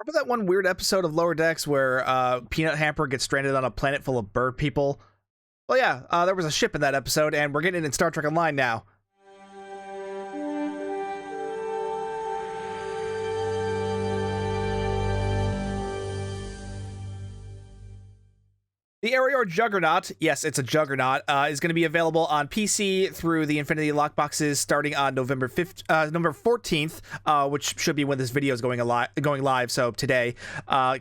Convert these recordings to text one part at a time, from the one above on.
Remember that one weird episode of Lower Decks where Peanut Hamper gets stranded on a planet full of bird people? Well, yeah, there was a ship in that episode, and we're getting it in Star Trek Online now. The Areore Juggernaut, yes, it's a Juggernaut, is going to be available on PC through the Infinity Lockboxes starting on November 14th, which should be when this video is going live, so today.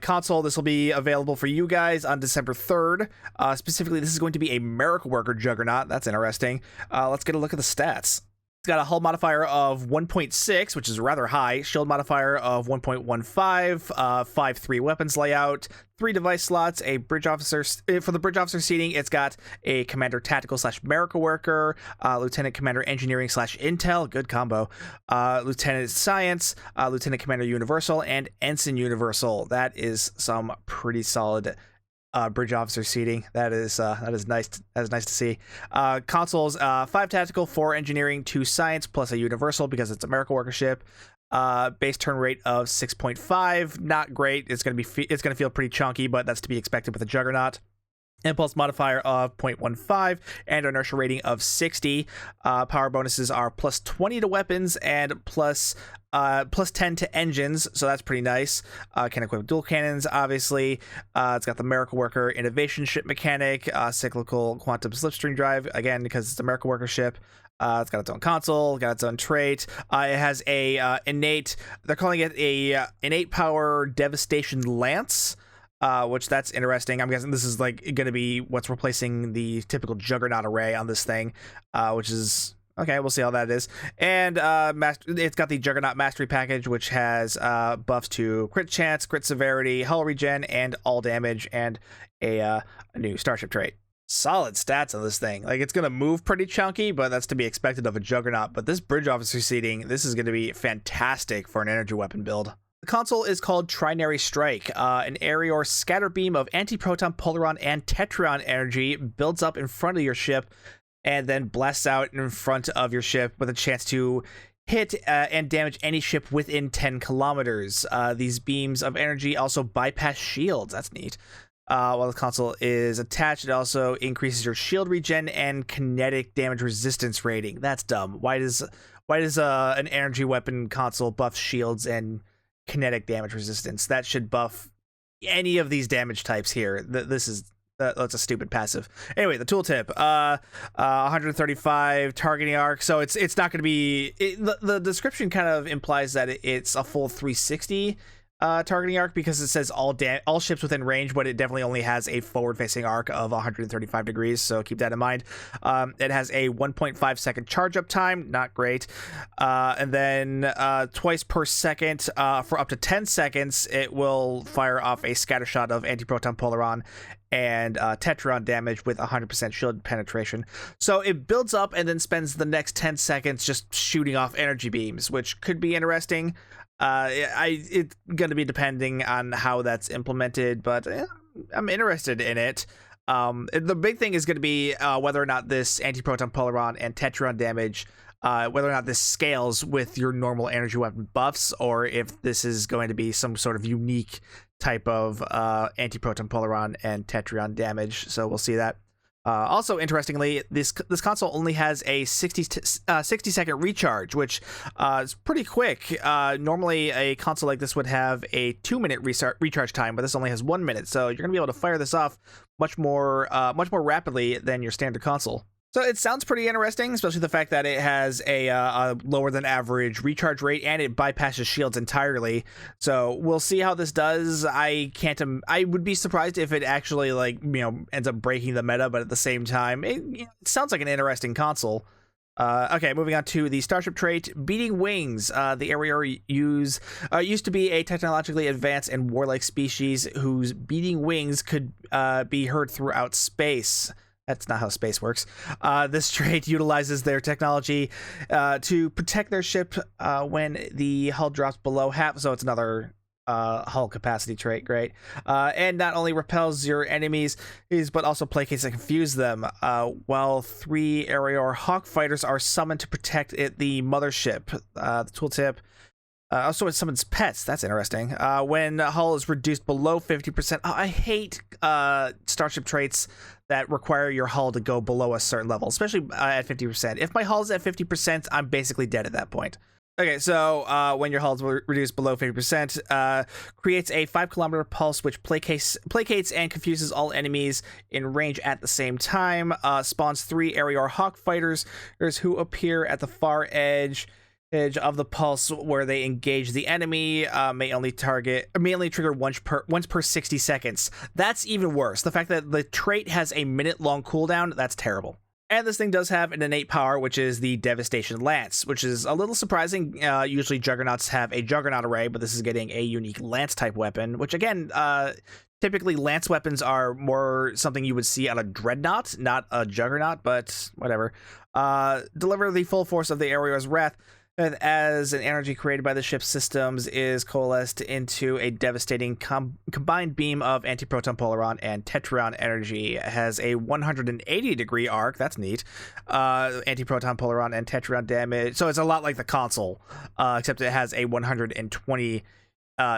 Console, this will be available for you guys on December 3rd. Specifically, this is going to be a Miracle Worker Juggernaut. That's interesting. Let's get a look at the stats. It's got a hull modifier of 1.6, which is rather high, shield modifier of 1.15, 5-3 weapons layout, 3 device slots, a bridge officer. For the bridge officer seating, it's got a commander tactical / miracle worker, lieutenant commander engineering / intel, good combo, lieutenant science, lieutenant commander universal, and ensign universal. That is some pretty solid bridge officer seating. That is nice. That is nice to see. Consoles, 5 tactical, 4 engineering, 2 science, plus a universal because it's a miracle worker ship. Base turn rate of 6.5, not great. It's gonna feel pretty chunky, but that's to be expected with a Juggernaut. Impulse modifier of 0.15 and inertia rating of 60. Power bonuses are plus 20 to weapons and plus 10 to engines, so that's pretty nice. Can equip dual cannons, obviously. It's got the Miracle Worker innovation ship mechanic, cyclical quantum slipstream drive, again because it's a Miracle Worker ship. It's got its own console, got its own trait. It has a innate, they're calling it a innate power devastation lance, which that's interesting. I'm guessing this is like going to be what's replacing the typical Juggernaut array on this thing, which is okay. We'll see how that is. And it's got the Juggernaut mastery package, which has buffs to crit chance, crit severity, hull regen, and all damage, and a new starship trait. Solid stats on this thing. Like, it's going to move pretty chunky, but that's to be expected of a Juggernaut. But this bridge officer seating, this is going to be fantastic for an energy weapon build. The console is called Trinary Strike. An Areore scatter beam of antiproton, polaron, and tetryon energy builds up in front of your ship and then blasts out in front of your ship with a chance to hit and damage any ship within 10 kilometers. These beams of energy also bypass shields. That's neat. While the console is attached, it also increases your shield regen and kinetic damage resistance rating. That's dumb. Why does an energy weapon console buff shields and kinetic damage resistance? That should buff any of these damage types here. That's a stupid passive. Anyway, the tooltip, 135 targeting arc. So it's not going to be the description kind of implies that it's a full 360 targeting arc because it says all ships within range, but it definitely only has a forward-facing arc of 135 degrees, so keep that in mind. It has a 1.5 second charge up time, not great, and then twice per second for up to 10 seconds it will fire off a scatter shot of antiproton, polaron, and tetron damage with 100% shield penetration. So it builds up and then spends the next 10 seconds just shooting off energy beams, which could be interesting. It's going to be depending on how that's implemented, but I'm interested in it. The big thing is going to be whether or not this antiproton, polaron, and tetron damage, whether or not this scales with your normal energy weapon buffs, or if this is going to be some sort of unique type of antiproton, polaron, and tetron damage. So we'll see that. Also, interestingly, this console only has a 60-second recharge, which is pretty quick. Normally, a console like this would have a 2-minute recharge time, but this only has 1 minute. So you're going to be able to fire this off much more rapidly than your standard console. So it sounds pretty interesting, especially the fact that it has a lower than average recharge rate and it bypasses shields entirely. So we'll see how this does. I would be surprised if it actually ends up breaking the meta, but at the same time, it sounds like an interesting console. Okay, moving on to the starship trait, Beating Wings. The Areore used to be a technologically advanced and warlike species whose beating wings could be heard throughout space. That's not how space works. This trait utilizes their technology to protect their ship when the hull drops below half. So it's another hull capacity trait. Great. And not only repels your enemies, but also placates and confuse them. While 3 Areore Hawk fighters are summoned to protect the mothership. The tooltip. Also, it summons pets. That's interesting. When hull is reduced below 50%. Oh, I hate starship traits that require your hull to go below a certain level, especially at 50%. If my hull's at 50%, I'm basically dead at that point. Okay, so when your hull is reduced below 50%, creates a 5-kilometer pulse which placates and confuses all enemies in range at the same time. Spawns 3 Areore Hawk fighters who appear at the far edge of the pulse where they engage the enemy. May only trigger once per 60 seconds. That's even worse. The fact that the trait has a minute-long cooldown, that's terrible. And this thing does have an innate power, which is the Devastation Lance, which is a little surprising. Usually Juggernauts have a Juggernaut array, but this is getting a unique Lance-type weapon, which again, typically Lance weapons are more something you would see on a Dreadnought, not a Juggernaut, but whatever. Deliver the full force of the Areore's Wrath as an energy created by the ship's systems is coalesced into a devastating combined beam of antiproton polaron and tetryon energy. It has a 180-degree arc. That's neat. Antiproton polaron and tetryon damage. So it's a lot like the console, except it has a 120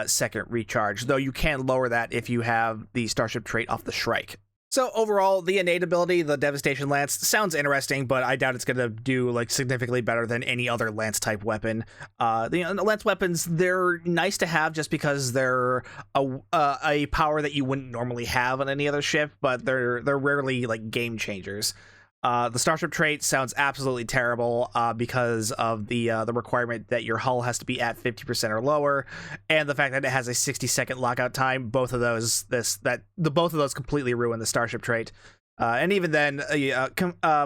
second recharge, though you can lower that if you have the Starship trait off the Shrike. So overall, the innate ability, the Devastation Lance, sounds interesting, but I doubt it's going to do like significantly better than any other Lance-type weapon. The Lance weapons, they're nice to have just because they're a power that you wouldn't normally have on any other ship, but they're rarely like game changers. The Starship trait sounds absolutely terrible because of the requirement that your hull has to be at 50% or lower, and the fact that it has a 60-second lockout time. Both of those completely ruin the Starship trait. And even then,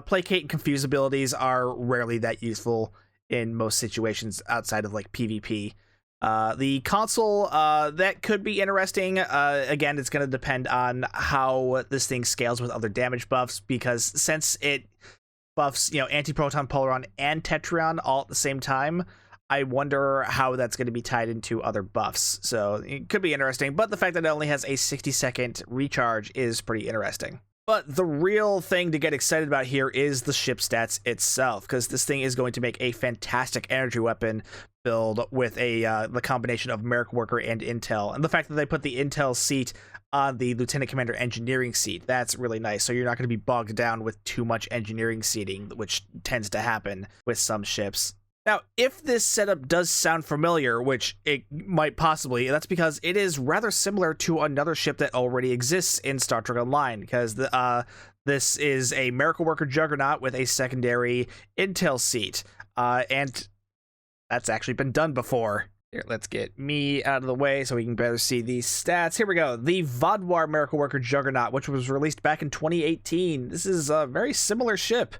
placate and confuse abilities are rarely that useful in most situations outside of like PvP. The console, that could be interesting. Again, it's going to depend on how this thing scales with other damage buffs, because since it buffs, antiproton, polaron, and tetryon all at the same time, I wonder how that's going to be tied into other buffs. So it could be interesting, but the fact that it only has a 60-second recharge is pretty interesting. But the real thing to get excited about here is the ship stats itself, because this thing is going to make a fantastic energy weapon build with the combination of Miracle Worker and Intel. And the fact that they put the Intel seat on the Lieutenant Commander Engineering seat, that's really nice. So you're not going to be bogged down with too much engineering seating, which tends to happen with some ships. Now, if this setup does sound familiar, which it might possibly, that's because it is rather similar to another ship that already exists in Star Trek Online, because this is a Miracle Worker Juggernaut with a secondary Intel seat, and that's actually been done before. Here, let's get me out of the way so we can better see these stats. Here we go. The Vaadwaur Miracle Worker Juggernaut, which was released back in 2018. This is a very similar ship.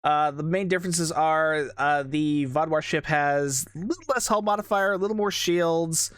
The main differences are the Vaadwaur ship has a little less hull modifier, a little more shields,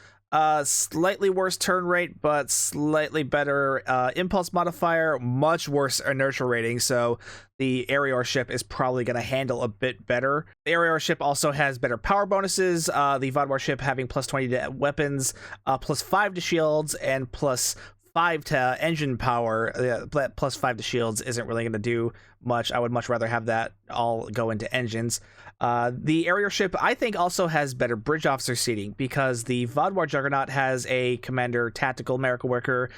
slightly worse turn rate, but slightly better impulse modifier, much worse inertial rating, so the Areore ship is probably going to handle a bit better. The Areore ship also has better power bonuses, the Vaadwaur ship having plus 20 to weapons, plus 5 to shields, and plus 5 to engine power. Plus 5 to shields isn't really going to do much. I would much rather have that all go into engines. The Areore ship, I think, also has better bridge officer seating, because the Vaadwaur Juggernaut has a Commander Tactical Miracle Worker,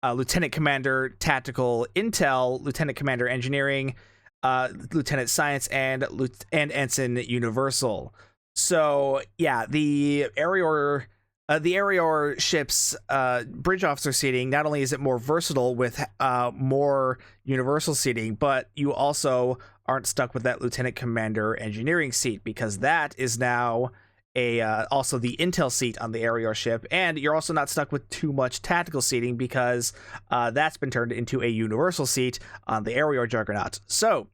Lieutenant Commander Tactical Intel, Lieutenant Commander Engineering, Lieutenant Science, and Ensign Universal. So yeah, the Areore ship's bridge officer seating, not only is it more versatile with more universal seating, but you also aren't stuck with that Lieutenant Commander Engineering seat, because that is now also the Intel seat on the Areore ship, and you're also not stuck with too much tactical seating, because that's been turned into a universal seat on the Areore Juggernaut. So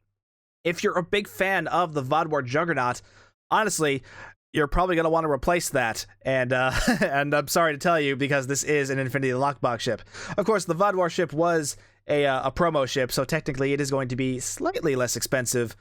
if you're a big fan of the Vaadwaur Juggernaut, honestly, you're probably going to want to replace that, and and I'm sorry to tell you, because this is an Infinity Lockbox ship. Of course, the Vaadwaur ship was a promo ship, so technically it is going to be slightly less expensive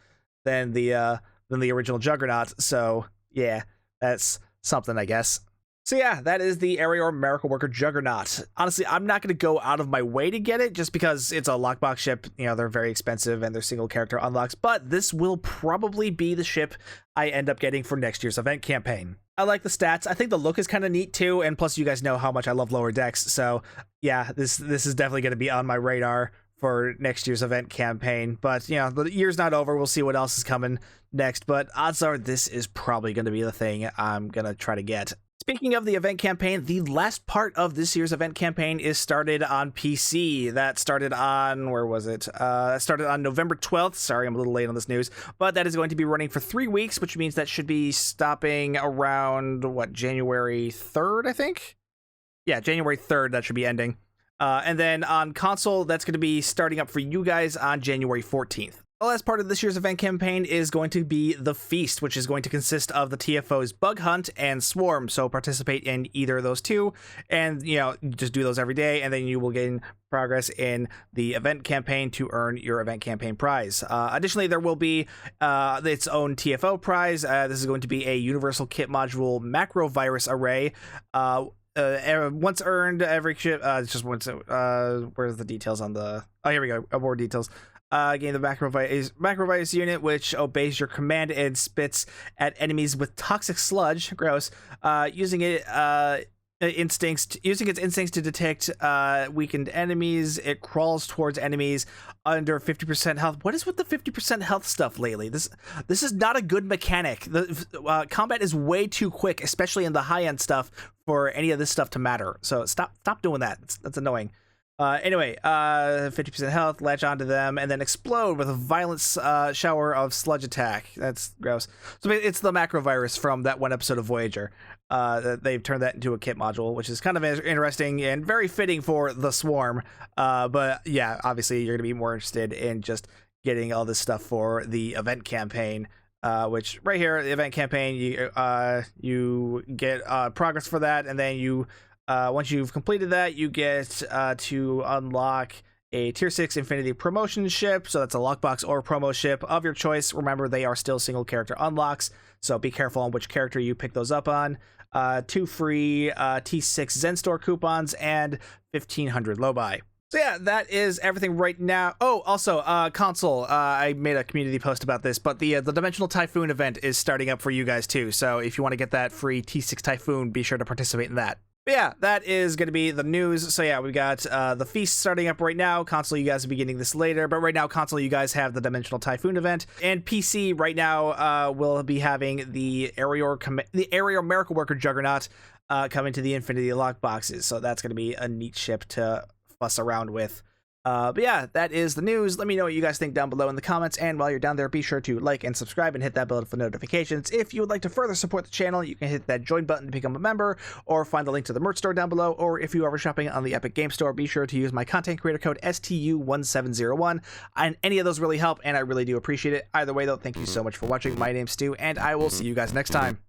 than the original Juggernaut. So yeah, that's something, I guess. So yeah, that is the Areore Miracle Worker Juggernaut. Honestly, I'm not going to go out of my way to get it, just because it's a lockbox ship. They're very expensive and they're single character unlocks, but this will probably be the ship I end up getting for next year's event campaign. I like the stats. I think the look is kind of neat too, and plus you guys know how much I love lower decks, so yeah, this is definitely going to be on my radar for next year's event campaign. But you know, the year's not over. We'll see what else is coming next, but odds are this is probably going to be the thing I'm going to try to get. Speaking of the event campaign, the last part of this year's event campaign is started on PC. That started on, where was it? Started on November 12th. Sorry, I'm a little late on this news, but that is going to be running for 3 weeks, which means that should be stopping around, what, January 3rd, I think? Yeah, January 3rd, that should be ending. And then on console, that's going to be starting up for you guys on January 14th. The last part of this year's event campaign is going to be the Feast, which is going to consist of the TFO's Bug Hunt and Swarm. So participate in either of those two, and you know, just do those every day, and then you will gain progress in the event campaign to earn your event campaign prize. Additionally, there will be its own TFO prize. This is going to be a Universal Kit Module Macro Virus Array. Once earned, every ship. Just once. Where's the details on the? Oh, here we go. More details. Gain the macrovirus unit, which obeys your command and spits at enemies with toxic sludge. Gross. Using its instincts to detect weakened enemies, it crawls towards enemies under 50% health. What is with the 50% health stuff lately? This is not a good mechanic. The combat is way too quick, especially in the high end stuff, for any of this stuff to matter. So stop doing that. That's annoying. Anyway, 50% health, latch onto them, and then explode with a violent shower of sludge attack. That's gross. So it's the macrovirus from that one episode of Voyager. They've turned that into a kit module, which is kind of interesting and very fitting for the Swarm. But yeah, obviously you're going to be more interested in just getting all this stuff for the event campaign. Which right here, the event campaign, you get progress for that, and then you... once you've completed that, you get to unlock a Tier 6 Infinity Promotion ship. So that's a lockbox or promo ship of your choice. Remember, they are still single character unlocks, so be careful on which character you pick those up on. 2 free T6 Zen Store coupons and 1,500 Lobi. So yeah, that is everything right now. Oh, also, console. I made a community post about this, but the Dimensional Typhoon event is starting up for you guys too. So if you want to get that free T6 Typhoon, be sure to participate in that. But yeah, that is going to be the news. So yeah, we got the Feast starting up right now. Console, you guys will be getting this later. But right now, console, you guys have the Dimensional Typhoon event. And PC, right now, will be having the Areore Miracle Worker Juggernaut coming to the Infinity Lock boxes. So that's going to be a neat ship to fuss around with. But yeah, that is the news. Let me know what you guys think down below in the comments, and while you're down there, be sure to like and subscribe and hit that bell for notifications. If you would like to further support the channel, you can hit that join button to become a member, or find the link to the merch store down below, or if you are shopping on the Epic Game Store, be sure to use my content creator code STU1701, and any of those really help, and I really do appreciate it. Either way though, thank you so much for watching. My name's Stu, and I will see you guys next time.